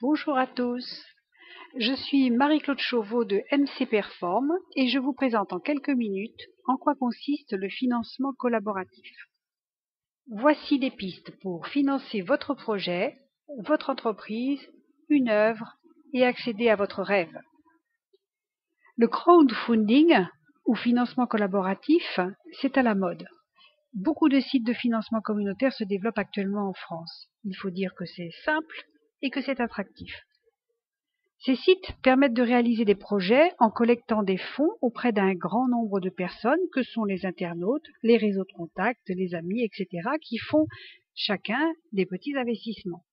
Bonjour à tous, je suis Marie-Claude Chauveau de MC Perform et je vous présente en quelques minutes en quoi consiste le financement collaboratif. Voici des pistes pour financer votre projet, votre entreprise, une œuvre et accéder à votre rêve. Le crowdfunding ou financement collaboratif, c'est à la mode. Beaucoup de sites de financement communautaire se développent actuellement en France. Il faut dire que c'est simple et que c'est attractif. Ces sites permettent de réaliser des projets en collectant des fonds auprès d'un grand nombre de personnes que sont les internautes, les réseaux de contacts, les amis, etc. qui font chacun des petits investissements.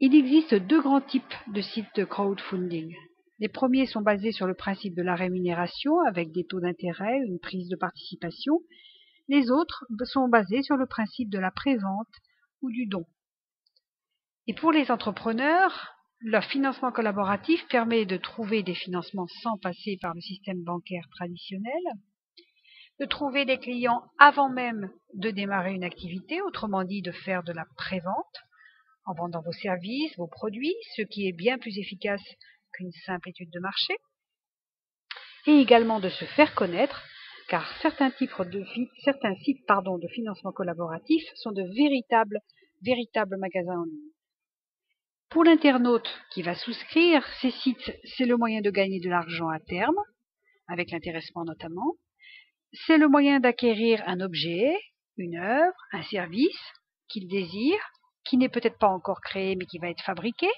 Il existe deux grands types de sites de crowdfunding. Les premiers sont basés sur le principe de la rémunération avec des taux d'intérêt, une prise de participation. Les autres sont basés sur le principe de la prévente ou du don. Et pour les entrepreneurs, le financement collaboratif permet de trouver des financements sans passer par le système bancaire traditionnel, de trouver des clients avant même de démarrer une activité, autrement dit de faire de la prévente, en vendant vos services, vos produits, ce qui est bien plus efficace qu'une simple étude de marché, et également de se faire connaître, car certains sites de financement collaboratif sont de véritables magasins en ligne. Pour l'internaute qui va souscrire, ces sites, c'est le moyen de gagner de l'argent à terme, avec l'intéressement notamment. C'est le moyen d'acquérir un objet, une œuvre, un service qu'il désire, qui n'est peut-être pas encore créé mais qui va être fabriqué.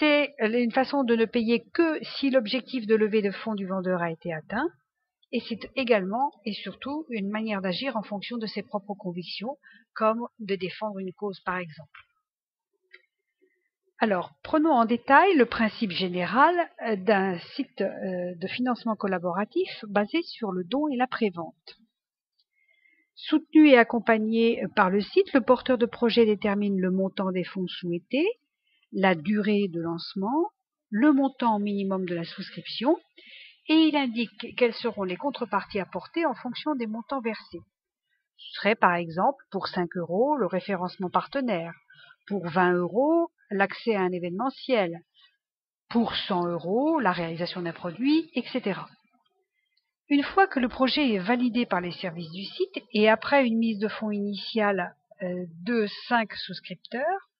C'est une façon de ne payer que si l'objectif de levée de fonds du vendeur a été atteint. Et c'est également et surtout une manière d'agir en fonction de ses propres convictions, comme de défendre une cause par exemple. Alors, prenons en détail le principe général d'un site de financement collaboratif basé sur le don et la prévente. Soutenu et accompagné par le site, le porteur de projet détermine le montant des fonds souhaités, la durée de lancement, le montant minimum de la souscription et il indique quelles seront les contreparties apportées en fonction des montants versés. Ce serait par exemple pour 5 € le référencement partenaire, pour 20 € l'accès à un événementiel, pour 100 € la réalisation d'un produit, etc. Une fois que le projet est validé par les services du site et après une mise de fonds initiale de 5 souscripteurs,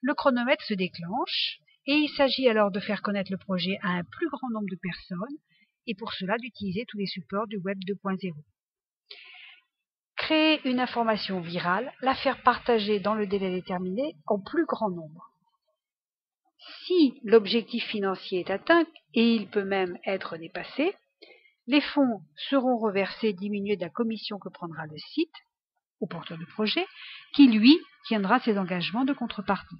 le chronomètre se déclenche et il s'agit alors de faire connaître le projet à un plus grand nombre de personnes et pour cela d'utiliser tous les supports du Web 2.0. Créer une information virale, la faire partager dans le délai déterminé au plus grand nombre. Si l'objectif financier est atteint, et il peut même être dépassé, les fonds seront reversés diminués de la commission que prendra le site au porteur de projet, qui lui tiendra ses engagements de contrepartie.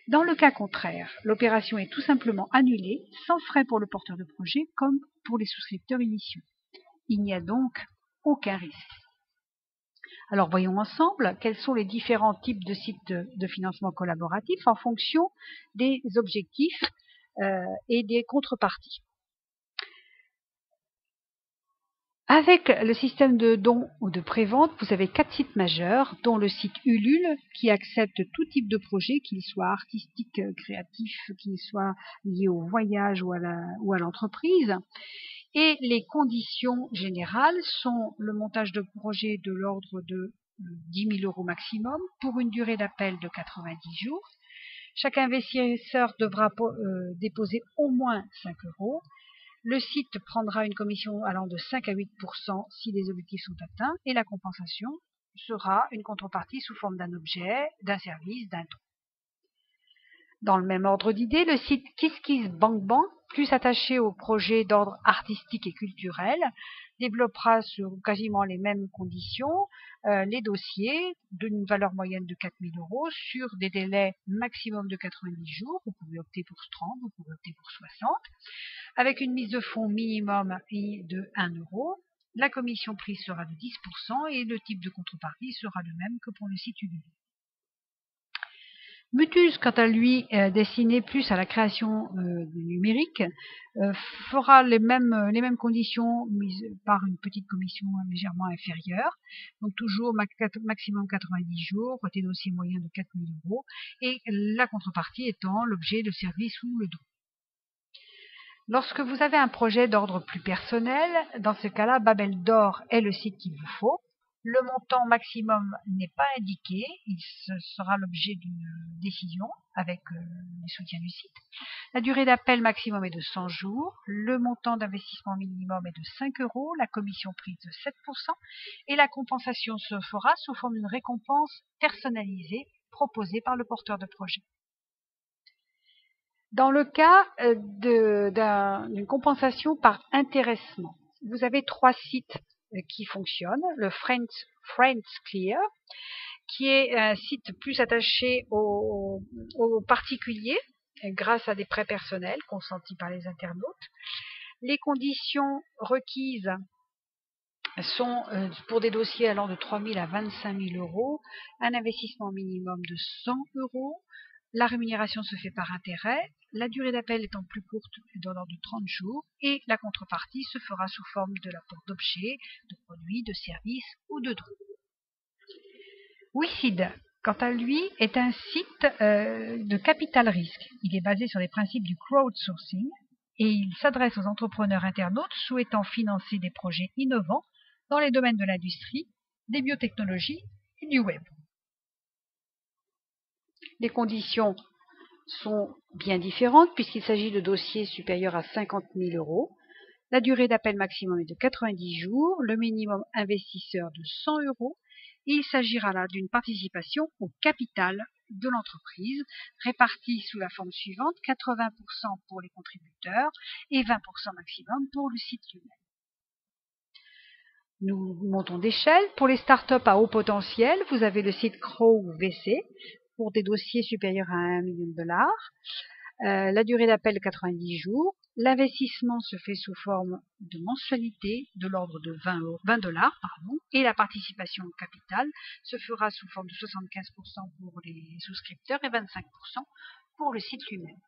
Dans le cas contraire, l'opération est tout simplement annulée, sans frais pour le porteur de projet comme pour les souscripteurs initiaux. Il n'y a donc aucun risque. Alors voyons ensemble quels sont les différents types de sites de financement collaboratif en fonction des objectifs et des contreparties. Avec le système de dons ou de prévente, vous avez 4 sites majeurs, dont le site Ulule qui accepte tout type de projet, qu'il soit artistique, créatif, qu'il soit lié au voyage ou à l'entreprise. Et les conditions générales sont le montage de projet de l'ordre de 10 000 € maximum pour une durée d'appel de 90 jours. Chaque investisseur devra déposer au moins 5 €. Le site prendra une commission allant de 5 à 8% si les objectifs sont atteints et la compensation sera une contrepartie sous forme d'un objet, d'un service, d'un don. Dans le même ordre d'idée, le site KissKissBankBank, plus attaché aux projets d'ordre artistique et culturel, développera sur quasiment les mêmes conditions les dossiers d'une valeur moyenne de 4 000 € sur des délais maximum de 90 jours. Vous pouvez opter pour 30, vous pouvez opter pour 60, avec une mise de fonds minimum de 1 €. La commission prise sera de 10% et le type de contrepartie sera le même que pour le site Ulule. Mutus, quant à lui, destiné plus à la création numérique, fera les mêmes conditions, mises par une petite commission légèrement inférieure. Donc toujours maximum 90 jours, côté dossier moyen de 4 000 €, et la contrepartie étant l'objet, le service ou le don. Lorsque vous avez un projet d'ordre plus personnel, dans ce cas-là, Babel d'Or est le site qu'il vous faut. Le montant maximum n'est pas indiqué, il sera l'objet d'une décision avec le soutien du site. La durée d'appel maximum est de 100 jours, le montant d'investissement minimum est de 5 €, la commission prise de 7%, et la compensation se fera sous forme d'une récompense personnalisée proposée par le porteur de projet. Dans le cas d'une compensation par intéressement, vous avez 3 sites qui fonctionnent. Le Friends Clear, qui est un site plus attaché aux particuliers grâce à des prêts personnels consentis par les internautes. Les conditions requises sont pour des dossiers allant de 3 000 à 25 000 €, un investissement minimum de 100 €. La rémunération se fait par intérêt, la durée d'appel étant plus courte de l'ordre de 30 jours, et la contrepartie se fera sous forme de l'apport d'objets, de produits, de services ou de dons. WeSeed, quant à lui, est un site de capital risque. Il est basé sur les principes du crowdsourcing et il s'adresse aux entrepreneurs internautes souhaitant financer des projets innovants dans les domaines de l'industrie, des biotechnologies et du web. Les conditions sont bien différentes puisqu'il s'agit de dossiers supérieurs à 50 000 €. La durée d'appel maximum est de 90 jours, le minimum investisseur de 100 €. Et il s'agira là d'une participation au capital de l'entreprise, répartie sous la forme suivante: 80% pour les contributeurs et 20% maximum pour le site lui-même. Nous montons d'échelle. Pour les startups à haut potentiel, vous avez le site CrowVC pour des dossiers supérieurs à 1 million de $. La durée d'appel 90 jours. L'investissement se fait sous forme de mensualité de l'ordre de 20 $, et la participation au capital se fera sous forme de 75% pour les souscripteurs et 25% pour le site lui-même.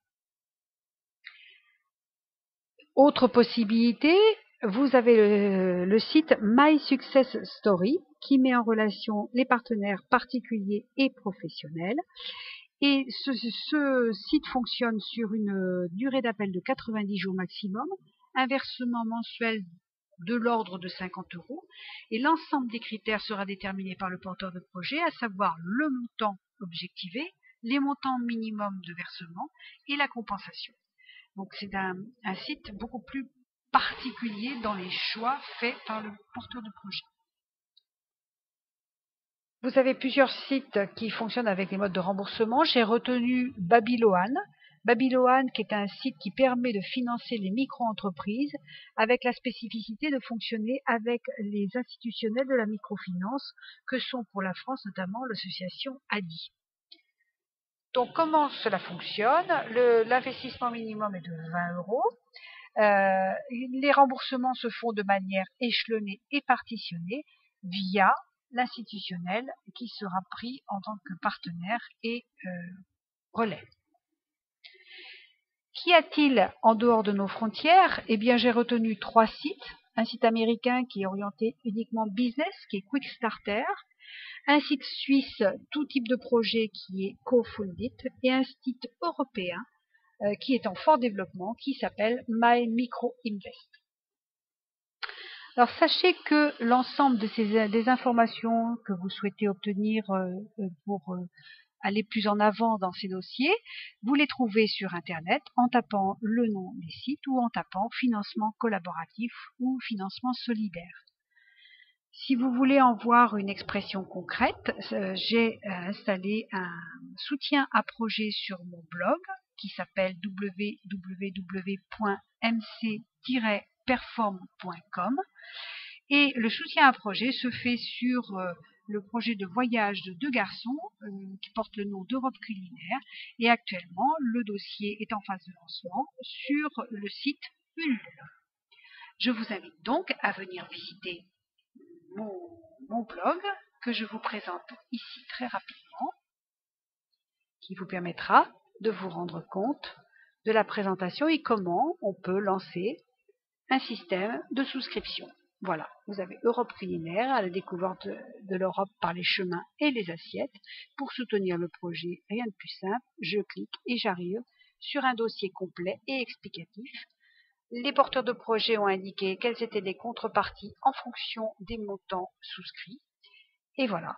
Autre possibilité, vous avez le site My Success Story qui met en relation les partenaires particuliers et professionnels. Et ce site fonctionne sur une durée d'appel de 90 jours maximum, un versement mensuel de l'ordre de 50 €, et l'ensemble des critères sera déterminé par le porteur de projet, à savoir le montant objectivé, les montants minimum de versement et la compensation. Donc c'est un site beaucoup plus particulier dans les choix faits par le porteur de projet. Vous avez plusieurs sites qui fonctionnent avec les modes de remboursement. J'ai retenu Babylone. Babylone, qui est un site qui permet de financer les micro-entreprises avec la spécificité de fonctionner avec les institutionnels de la microfinance, que sont pour la France notamment l'association ADI. Donc comment cela fonctionne? L'investissement minimum est de 20 €. Les remboursements se font de manière échelonnée et partitionnée via l'institutionnel qui sera pris en tant que partenaire et relais. Qu'y a-t-il en dehors de nos frontières? Eh bien, j'ai retenu 3 sites. Un site américain qui est orienté uniquement business, qui est Quickstarter. Un site suisse, tout type de projet, qui est CoFundit. Et un site européen qui est en fort développement, qui s'appelle My Micro Invest. Alors sachez que l'ensemble des informations que vous souhaitez obtenir pour aller plus en avant dans ces dossiers, vous les trouvez sur Internet en tapant le nom des sites ou en tapant financement collaboratif ou financement solidaire. Si vous voulez en voir une expression concrète, j'ai installé un soutien à projet sur mon blog qui s'appelle www.mc-perform.com, et le soutien à projet se fait sur le projet de voyage de 2 garçons qui porte le nom d'Europe culinaire, et actuellement le dossier est en phase de lancement sur le site Ulule. Je vous invite donc à venir visiter mon blog que je vous présente ici très rapidement. qui vous permettra de vous rendre compte de la présentation et comment on peut lancer un système de souscription. Voilà, vous avez Europe culinaire à la découverte de l'Europe par les chemins et les assiettes. Pour soutenir le projet, rien de plus simple, je clique et j'arrive sur un dossier complet et explicatif. Les porteurs de projet ont indiqué quelles étaient les contreparties en fonction des montants souscrits. Et voilà,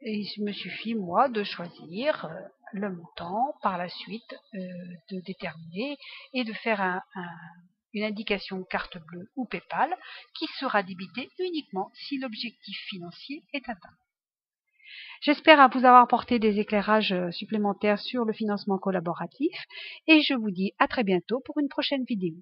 et il me suffit, moi, de choisir le montant, par la suite de déterminer et de faire une indication carte bleue ou PayPal qui sera débitée uniquement si l'objectif financier est atteint. J'espère vous avoir apporté des éclairages supplémentaires sur le financement collaboratif et je vous dis à très bientôt pour une prochaine vidéo.